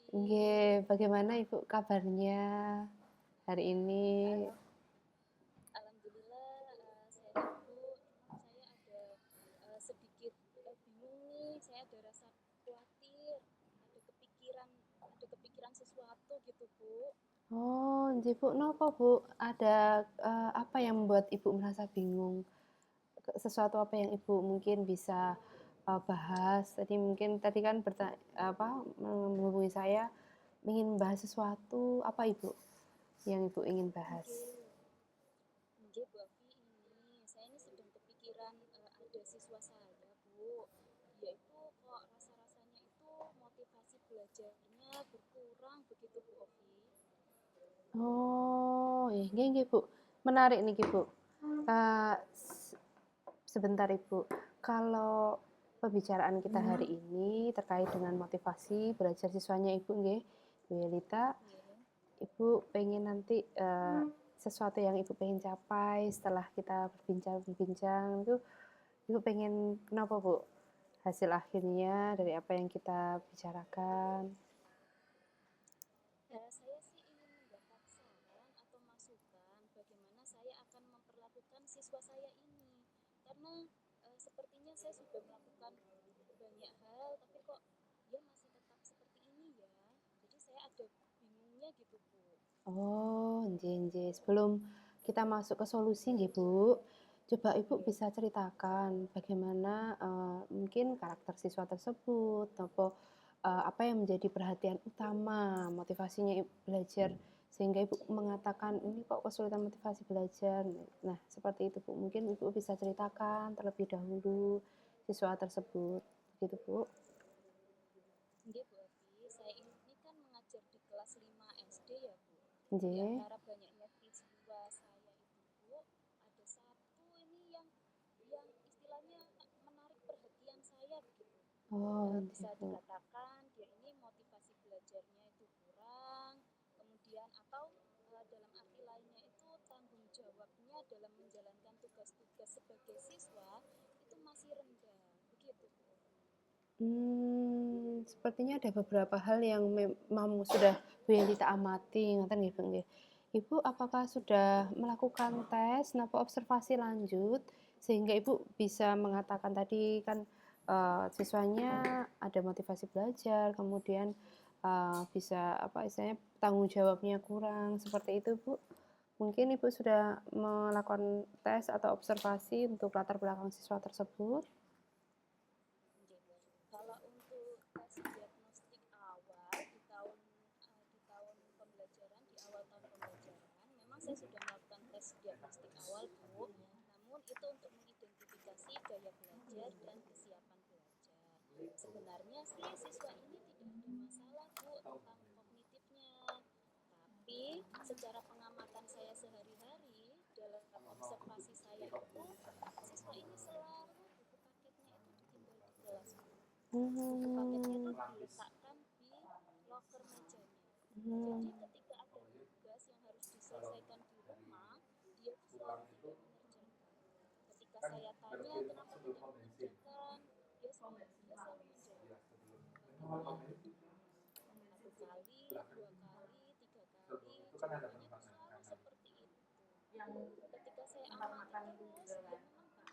Nggih, bagaimana Ibu kabarnya hari ini? Alhamdulillah sehat Bu. Cuman saya ada sedikit bingung nih. Saya ada rasa khawatir, ada kepikiran sesuatu gitu Bu. Oh, nggih Bu, napa Bu? Ada apa yang membuat Ibu merasa bingung? Sesuatu apa yang Ibu mungkin bisa bahas? Tadi kan menghubungi saya ingin bahas sesuatu, apa Ibu yang Ibu ingin bahas? Nggih, nggih Bu Afi ini. Saya ini sedang kepikiran ada siswa saya Bu. Dia itu kok rasa-rasanya itu motivasi belajarnya berkurang begitu Bu Afi. Oh, nggih nggih Bu. Menarik nih Bu. Eh, Sebentar Ibu, kalau pembicaraan kita hari ini terkait dengan motivasi belajar siswanya Ibu nggih, Bu Yelita, Nggih. Ibu pengen nanti sesuatu yang Ibu pengen capai setelah kita berbincang-bincang itu Ibu pengen kenapa Bu? Hasil akhirnya dari apa yang kita bicarakan. Saya sih ingin mendapat saran atau masukan bagaimana saya akan memperlakukan siswa saya ini. Karena sepertinya saya sudah melakukan banyak hal, tapi kok dia masih tetap seperti ini ya. Jadi saya ada bingungnya gitu, Bu. Oh, nggih. Sebelum kita masuk ke solusi nggih, Bu. Coba Ibu bisa ceritakan bagaimana mungkin karakter siswa tersebut atau apa yang menjadi perhatian utama motivasinya Ibu belajar sehingga Ibu mengatakan ini kok kesulitan motivasi belajar. Nah, seperti itu Bu. Mungkin Ibu bisa ceritakan terlebih dahulu siswa tersebut. Gitu, Bu. Nggih, Bu Afi, saya ini kan mengajar di kelas 5 SD ya, Bu. Di Nggih. antara banyaknya siswa saya itu, Bu, ada satu ini yang istilahnya menarik perhatian saya begitu. Oh, nggih, Bisa Bu. dikatakan dia ini motivasi belajarnya itu kurang, kemudian atau dalam arti lainnya itu tanggung jawabnya dalam menjalankan tugas-tugas sebagai siswa itu masih rendah. Begitu, Bu. Sepertinya ada beberapa hal yang memang sudah Bu Yelita amati, ngoten nggih Bu nggih. Ibu apakah sudah melakukan tes napa observasi lanjut sehingga Ibu bisa mengatakan tadi kan siswanya ada motivasi belajar, kemudian bisa apa istilahnya tanggung jawabnya kurang, seperti itu Bu? Mungkin Ibu sudah melakukan tes atau observasi untuk latar belakang siswa tersebut? Nggih. Kalau untuk tes diagnostik awal di tahun pembelajaran, di awal tahun pembelajaran, memang saya sudah melakukan tes diagnostik awal, Bu. Namun itu untuk mengidentifikasi gaya belajar dan kesiapan belajar. Sebenarnya sih siswa ini tidak ada masalah, Bu, tentang kognitifnya. Tapi secara pengamatan saya sehari-hari, dalam observasi saya itu, siswa ini selalu buku paketnya itu ditinggal di kelas, Bu. Buku paketnya itu Hmm. diletakkan di loker mejanya. Jadi Hmm. ketika ada tugas yang harus diselesaikan di rumah, dia itu selalu tidak mengerjakan. Ketika saya tanya kenapa tidak mengerjakan, dia selalu menjawab, paketnya ditinggal. Satu kali, dua kali, tiga kali, jawabannya itu selalu seperti itu. Ketika saya amati terus, ya memang benar,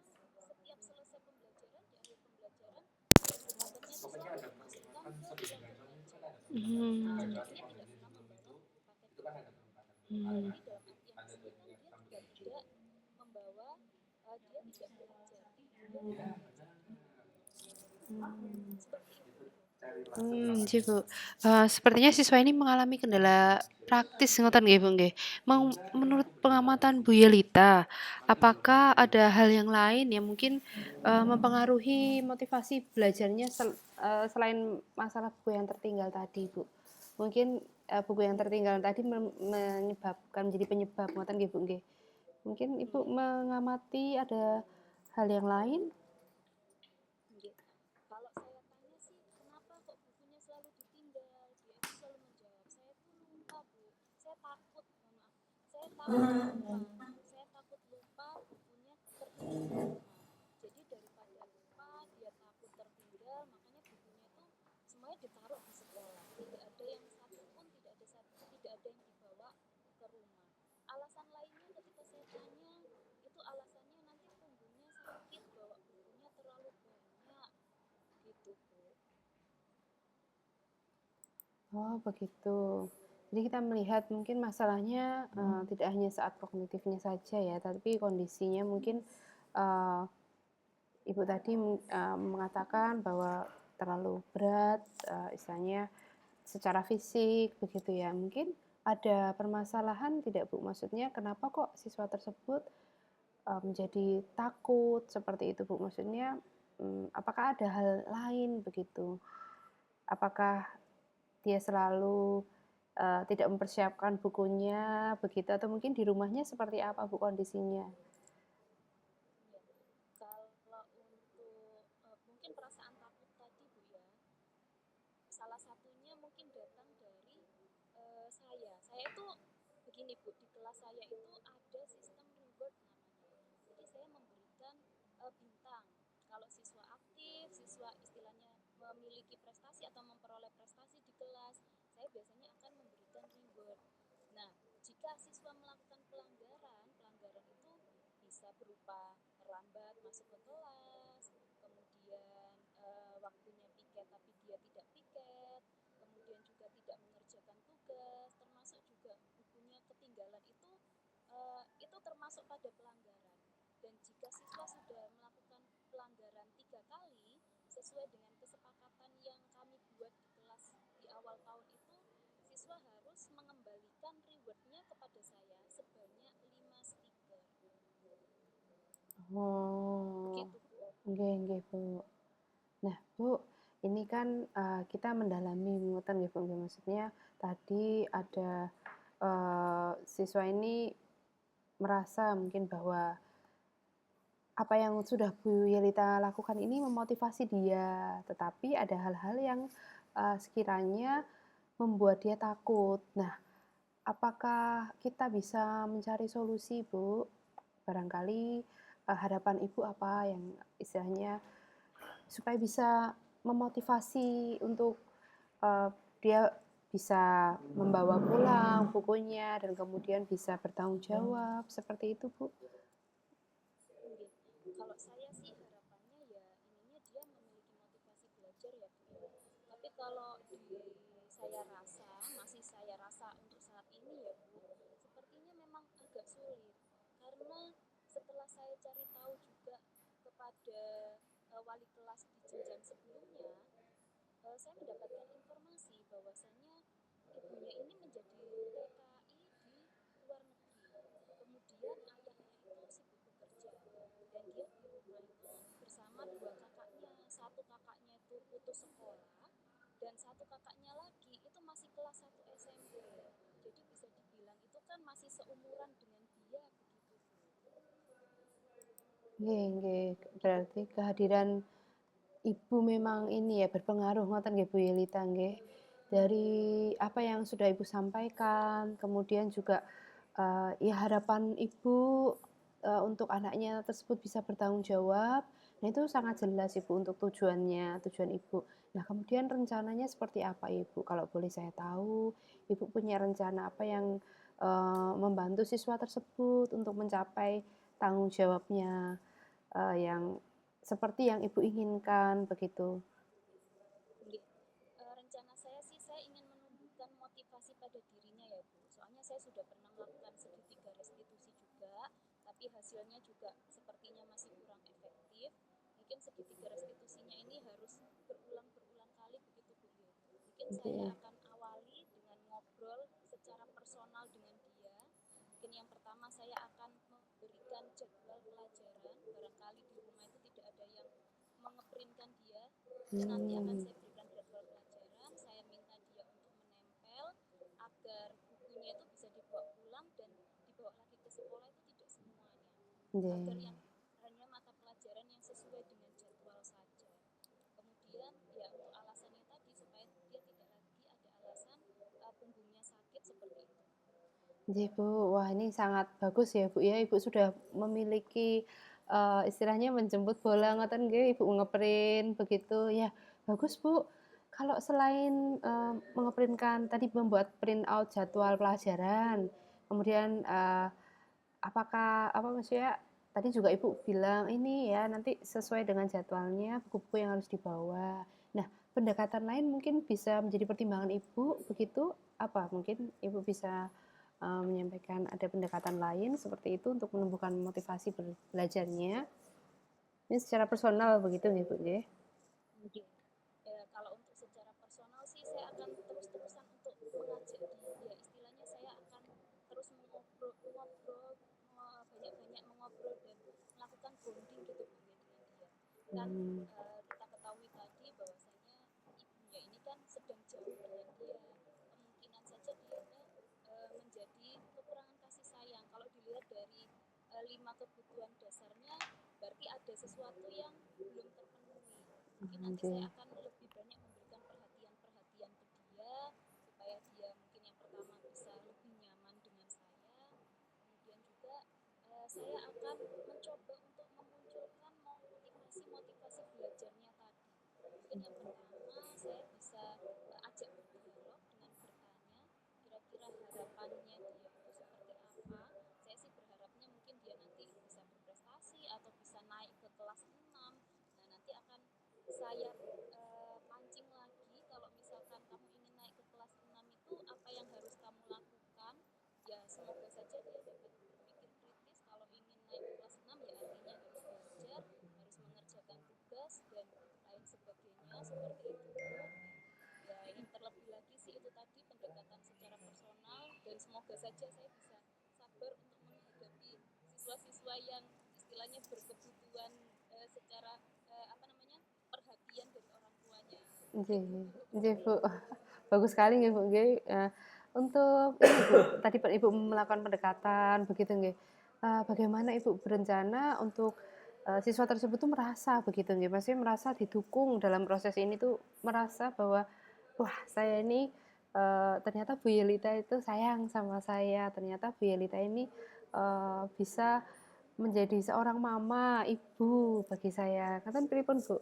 memang setiap selesai pembelajaran, di akhir pembelajaran, buku paketnya itu selalu dimasukkan ke loker meja. Hmm. Jadi dia tidak pernah membawa buku paket itu. Hmm. Berarti dalam artian di sini kan dia juga tidak membawa, dia tidak belajar, dia tidak belajar. Seperti itu, Bu. Nggih, Bu. Sepertinya siswa ini mengalami kendala praktis ngoten nggih, Bu, nggih. Menurut pengamatan Bu Yelita, apakah ada hal yang lain yang mungkin, mempengaruhi motivasi belajarnya selain masalah buku yang tertinggal tadi, Bu? Mungkin, buku yang tertinggal tadi menyebabkan menjadi penyebab ngoten nggih, Bu, nggih. Mungkin Ibu Nggih. mengamati ada hal yang lain? Nggih. Kalau saya tanya sih, kenapa kok bukunya selalu ditinggal? Dia itu selalu menjawab, saya tuh lupa, Bu. Saya takut, mohon maaf. Saya takut lupa. Saya takut lupa bukunya tertinggal di rumah. Jadi daripada lupa, dia takut tertinggal, makanya bukunya itu semuanya ditaruh di sekolah, tidak ada yang satupun, tidak ada yang dibawa ke rumah. Alasan lainnya ketika saya tanya, itu alasannya nanti punggungnya sakit, bawa bukunya terlalu banyak, gitu Bu. Oh, begitu. Jadi kita melihat mungkin masalahnya tidak hanya saat kognitifnya saja ya, tapi kondisinya mungkin uh, Ibu tadi mengatakan bahwa terlalu berat, istilahnya secara fisik begitu ya. Mungkin ada permasalahan tidak Bu? Maksudnya kenapa kok siswa tersebut menjadi takut seperti itu Bu? Maksudnya apakah ada hal lain begitu? Apakah dia selalu tidak mempersiapkan bukunya begitu atau mungkin di rumahnya seperti apa Bu kondisinya? Ya, kalau untuk mungkin perasaan takut tadi Bu ya, salah satunya mungkin datang dari saya itu begini Bu, di kelas saya itu ada sistem reward namanya. Jadi saya memberikan bintang. Kalau siswa aktif, siswa istilahnya memiliki prestasi atau memperoleh prestasi di kelas, saya biasanya akan memberikan reward. Nah, jika siswa melakukan pelanggaran, pelanggaran itu bisa berupa terlambat masuk ke kelas, kemudian waktunya piket tapi dia tidak piket, kemudian juga tidak mengerjakan tugas, termasuk juga bukunya ketinggalan itu termasuk pada pelanggaran. Dan jika siswa sudah melakukan pelanggaran 3 kali sesuai dengan kesepakatan yang kami buat di kelas di awal tahun itu, siswa harus mengembalikan rewardnya kepada saya sebanyak 5 stiker. Oh, Begitu Bu. nggih nggih Bu. Nah Bu, ini kan kita mendalami ngoten nggih Bu, maksudnya tadi ada siswa ini merasa mungkin bahwa apa yang sudah Bu Yelita lakukan ini memotivasi dia, tetapi ada hal-hal yang sekiranya membuat dia takut. Nah, apakah kita bisa mencari solusi, Bu? Barangkali harapan Ibu apa yang istilahnya supaya bisa memotivasi untuk uh, dia bisa membawa pulang bukunya dan kemudian bisa bertanggung jawab seperti itu Bu. Nggih. Kalau saya sih harapannya ya ininya dia memiliki motivasi belajar ya Bu ya. Tapi kalau masih saya rasa untuk saat ini ya Bu, sepertinya memang agak sulit. Karena setelah saya cari tahu juga kepada wali kelas di jenjang sebelumnya, saya mendapatkan informasi bahwasanya ibunya ini menjadi TKI di luar negeri. Kemudian ayahnya itu sibuk bekerja dan dia di rumah itu bersama dua kakaknya. Satu kakaknya itu putus sekolah dan satu kakaknya lagi itu masih kelas 1 SMP. Jadi bisa dibilang itu kan masih seumuran dengan dia begitu Bu. Nggih, nggih. Berarti kehadiran ibu memang ini ya berpengaruh ngoten nggih Bu Yelita nggih. Dari apa yang sudah Ibu sampaikan, kemudian juga ya harapan Ibu untuk anaknya tersebut bisa bertanggung jawab. Nah, itu sangat jelas Ibu untuk tujuannya, tujuan Ibu. Nah, kemudian rencananya seperti apa Ibu? Kalau boleh saya tahu, Ibu punya rencana apa yang membantu siswa tersebut untuk mencapai tanggung jawabnya yang seperti yang Ibu inginkan begitu. Nggih. Rencana saya sih saya ingin menumbuhkan motivasi pada dirinya ya Bu. Soalnya saya sudah pernah melakukan segitiga restitusi juga, tapi hasilnya juga sepertinya masih kurang efektif. Mungkin segitiga restitusinya ini harus berulang-berulang kali begitu Bu ya. Mungkin saya Oke. akan awali dengan ngobrol secara personal dengan dia. Mungkin yang pertama saya akan memberikan jadwal pelajaran. Barangkali di rumah itu tidak ada yang mengeprintkan dia, mungkin nanti akan Hmm. saya berikan jadwal pelajaran, saya minta dia untuk menempel agar bukunya itu bisa dibawa pulang dan dibawa lagi ke sekolah itu tidak semuanya, agar Nggih. yang hanya mata pelajaran yang sesuai dengan jadwal saja. Kemudian ya untuk alasannya tadi supaya dia tidak lagi ada alasan punggungnya sakit seperti itu. Nggih, Bu. Wah, ini sangat bagus ya, Bu, ya. Ibu sudah memiliki, istilahnya menjemput bola ngoten nggih, Ibu ngeprint begitu. Ya, bagus, Bu. Kalau selain, mengeprintkan tadi membuat print out jadwal pelajaran, kemudian, apakah apa maksudnya tadi juga Ibu bilang, "Ini ya nanti sesuai dengan jadwalnya buku-buku yang harus dibawa." Nah, pendekatan lain mungkin bisa menjadi pertimbangan Ibu begitu? Apa mungkin Ibu bisa, menyampaikan ada pendekatan lain seperti itu untuk menumbuhkan motivasi belajarnya? Ini secara personal begitu nggih, Bu, nggih? Oke. Kalau untuk secara personal sih saya akan terus-terusan untuk mengajak dia. Istilahnya saya akan terus mengobrol, banyak-banyak mengobrol dan melakukan bonding gitu Bu ya dengan dia. Kan Mmm, kita ketahui tadi bahwasanya ibunya ini kan sedang jauh dengan dia. Kemungkinan saja dia menjadi kekurangan kasih sayang. Kalau dilihat dari 5 kebutuhan dasarnya, berarti ada sesuatu yang belum terpenuhi. Mungkin nanti saya nggih. akan lebih banyak memberikan perhatian-perhatian ke dia supaya dia mungkin yang pertama bisa lebih nyaman dengan saya. Kemudian juga saya akan mencoba untuk memunculkan motivasi-motivasi belajarnya tadi. Mungkin yang pertama saya bisa ajak berdialog dengan bertanya kira-kira harapannya dia itu seperti apa. Saya sih berharapnya mungkin dia nanti bisa berprestasi atau bisa naik ke kelas 6. Nah, nanti akan saya pancing lagi kalau misalkan kamu ingin naik ke kelas 6 itu apa yang harus kamu lakukan. Ya semoga saja dia dapat berpikir kritis kalau ingin naik ke kelas 6 ya artinya harus belajar, harus mengerjakan tugas dan lain sebagainya seperti itu Bu. Ya yang terlebih lagi sih itu tadi pendekatan secara personal dan semoga saja saya bisa sabar untuk menghadapi siswa-siswa yang istilahnya berkebutuhan secara apa namanya perhatian dari orang tuanya Nggih, gitu. nggih, Bu. Bagus sekali nggih, Bu, nggih, untuk ini, Bu, tadi Ibu melakukan pendekatan begitu nggih, bagaimana Ibu berencana untuk, siswa tersebut tuh merasa begitu nggih, maksudnya merasa didukung dalam proses ini tuh merasa bahwa, "Wah, saya ini, ternyata Bu Yelita itu sayang sama saya, ternyata Bu Yelita ini, bisa menjadi seorang mama, ibu bagi saya." Ngaten pripun, Bu?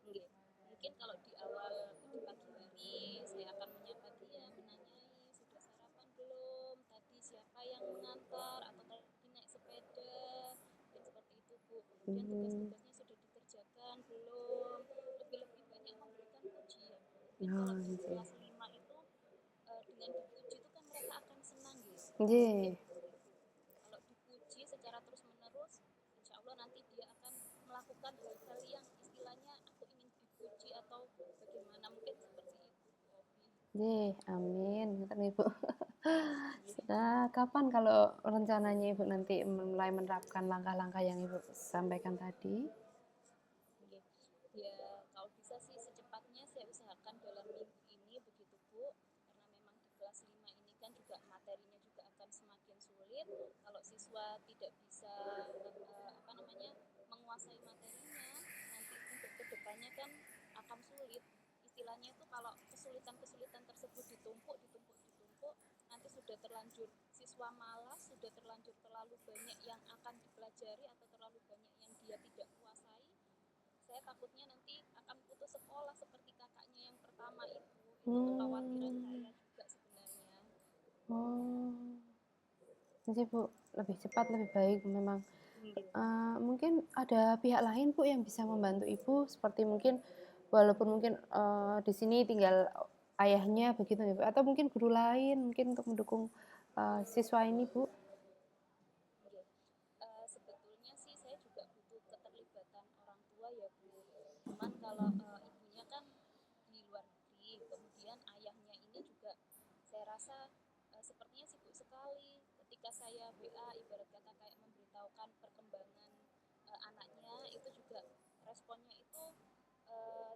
Nggih. Mungkin kalau di awal di pagi hari saya akan menyapa dia, menanyai sudah sarapan belum, tadi siapa yang mengantar atau tadi naik sepeda, mungkin seperti itu Bu. Kemudian Mmm, tugas-tugasnya sudah dikerjakan belum, lebih-lebih banyak memberikan pujian. Mungkin kalau oh, di nggih. kelas 5 itu dengan dipuji itu kan mereka akan senang gitu. Mungkin Nggih. seperti itu. Kalau dipuji secara terus-menerus, insya Allah nanti dia akan melakukan hal-hal yang istilahnya aku ingin dipuji atau bagaimana mungkin seperti itu Bu Ovi. Nggih, amin, ngoten Ibu. Iya. Sudah kapan kalau rencananya Ibu nanti mulai menerapkan langkah-langkah yang Ibu sampaikan tadi? Oke. Ya, kalau bisa sih secepatnya saya usahakan dalam minggu ini begitu Bu. Karena memang di kelas 5 ini kan juga materinya juga akan semakin sulit. Kalau siswa tidak bisa apa namanya menguasai materinya, nanti untuk kedepannya kan akan sulit. Istilahnya itu kalau kesulitan-kesulitan tersebut ditumpuk, nanti sudah terlanjur siswa malas, sudah terlanjur terlalu banyak yang akan dipelajari atau terlalu banyak yang dia tidak kuasai, saya takutnya nanti akan putus sekolah seperti kakaknya yang pertama itu kekhawatiran Mmm, saya juga sebenarnya. oh, jadi Bu, lebih cepat lebih baik memang. Iya. Mungkin ada pihak lain Bu yang bisa membantu Ibu seperti mungkin walaupun mungkin, di sini tinggal ayahnya begitu ya Bu, atau mungkin guru lain mungkin untuk mendukung, siswa ini Bu? Oke. Sebetulnya sih saya juga butuh keterlibatan orang tua ya Bu. Cuman kalau ibunya kan di luar negeri, kemudian ayahnya ini juga saya rasa sepertinya sibuk sekali. Ketika saya WA ibarat kata kayak memberitahukan perkembangan anaknya itu juga responnya itu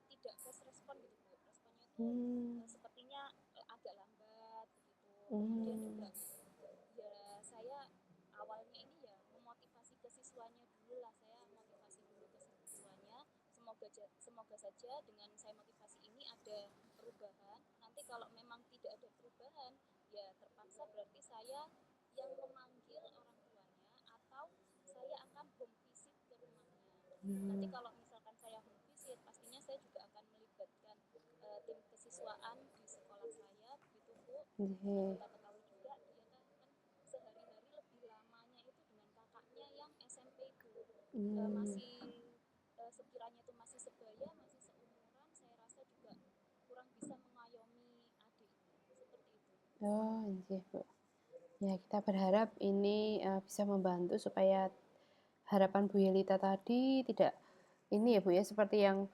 tidak fast respon gitu Bu. Responnya itu Mmm, sepertinya agak lambat begitu. Kemudian mmm, juga ya saya awalnya ini ya memotivasi ke siswanya dulu lah, saya motivasi dulu ke siswanya, semoga saja dengan saya motivasi ini ada perubahan. Nanti kalau memang tidak ada perubahan ya terpaksa berarti saya yang memanggil orang tuanya atau saya akan home visit ke rumahnya. Nanti mmm, kalau misalkan saya home visit pastinya saya juga akan melibatkan Yang Nggih. kita ketahui juga dia kan sehari-hari lebih lamanya itu dengan kakaknya yang SMP itu. Mmm. Masih sekiranya itu masih sebaya, masih seumuran, saya rasa juga kurang bisa mengayomi adiknya. Seperti itu. Oh, nggih, Bu. Ya, kita berharap ini, bisa membantu supaya harapan Bu Yelita tadi tidak ini ya, Bu, ya, seperti yang,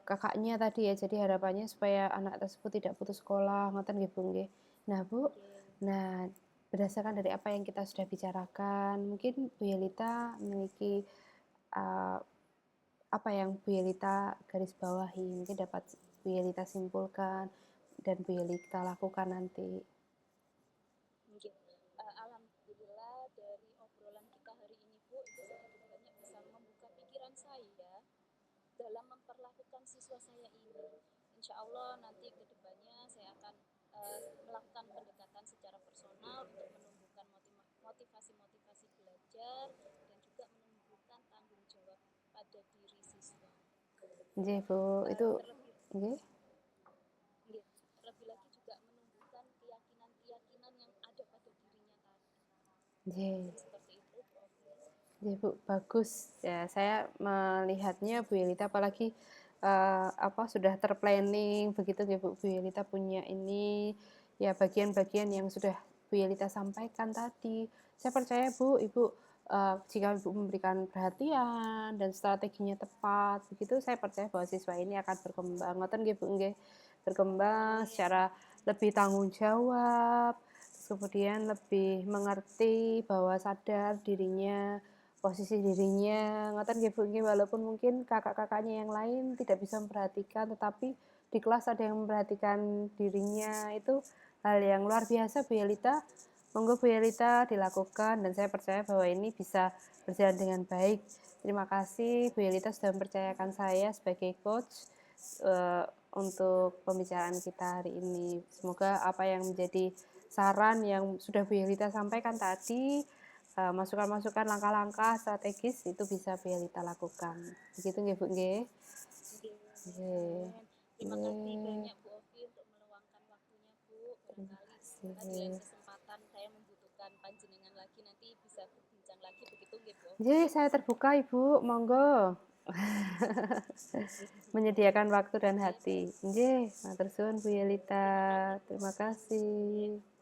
Kakaknya tadi ya, jadi harapannya supaya anak tersebut tidak putus sekolah, ngoten nggih, Bu, nggih. Nah, Bu, Nggih. nah berdasarkan dari apa yang kita sudah bicarakan, mungkin Bu Yelita memiliki, eee, apa yang Bu Yelita garis bawahi, mungkin dapat Bu Yelita simpulkan dan Bu Yelita lakukan nanti. Mungkin alhamdulillah dari obrolan kita hari ini Bu, itu sedikit banyak bisa membuka pikiran saya dalam memperlakukan siswa saya ini. Insya Allah nanti ke depannya saya akan melakukan pendekatan secara personal untuk menumbuhkan motivasi-motivasi belajar dan juga menumbuhkan tanggung jawab pada diri siswa. Nggih, Bu, Eh, itu terlebih nggih, nggih, terlebih lagi juga menumbuhkan keyakinan-keyakinan yang ada pada dirinya tadi. nggih. Mungkin seperti itu, Bu Ovi. Ya, Bu, bagus. Ya, saya melihatnya Bu Yelita apalagi apa sudah terplanning begitu ya Bu. Bu Yelita punya ini ya bagian-bagian yang sudah Bu Yelita sampaikan tadi. Saya percaya Bu, Ibu jika Ibu memberikan perhatian dan strateginya tepat, begitu saya percaya bahwa siswa ini akan berkembang. Ngoten nggih Bu nggih. Berkembang Amin. secara lebih tanggung jawab, kemudian lebih mengerti bahwa sadar dirinya posisi dirinya, ngoten nggih Bu nggih, walaupun mungkin kakak-kakaknya yang lain tidak bisa memperhatikan, tetapi di kelas ada yang memperhatikan dirinya, itu hal yang luar biasa Bu Yelita. Monggo Bu Yelita dilakukan dan saya percaya bahwa ini bisa berjalan dengan baik. Terima kasih Bu Yelita sudah mempercayakan saya sebagai coach untuk pembicaraan kita hari ini. Semoga apa yang menjadi saran yang sudah Bu Yelita sampaikan tadi masukan-masukan langkah-langkah strategis itu bisa Bu Yelita lakukan. Begitu nggih Bu nggih? Nggih. Nggih. Amin. Terima kasih Nggih. banyak Bu Ovi untuk meluangkan waktunya Bu. Terima Barangkali di lain kasih. kesempatan saya membutuhkan panjenengan lagi nanti bisa berbincang lagi begitu nggih Bu Nggih, Ovi. saya terbuka Ibu, monggo. Menyediakan waktu dan Nggih. hati. Nggih, matur suwun Bu Yelita. Terima kasih Bu Terima Ovi. Nggih. kasih.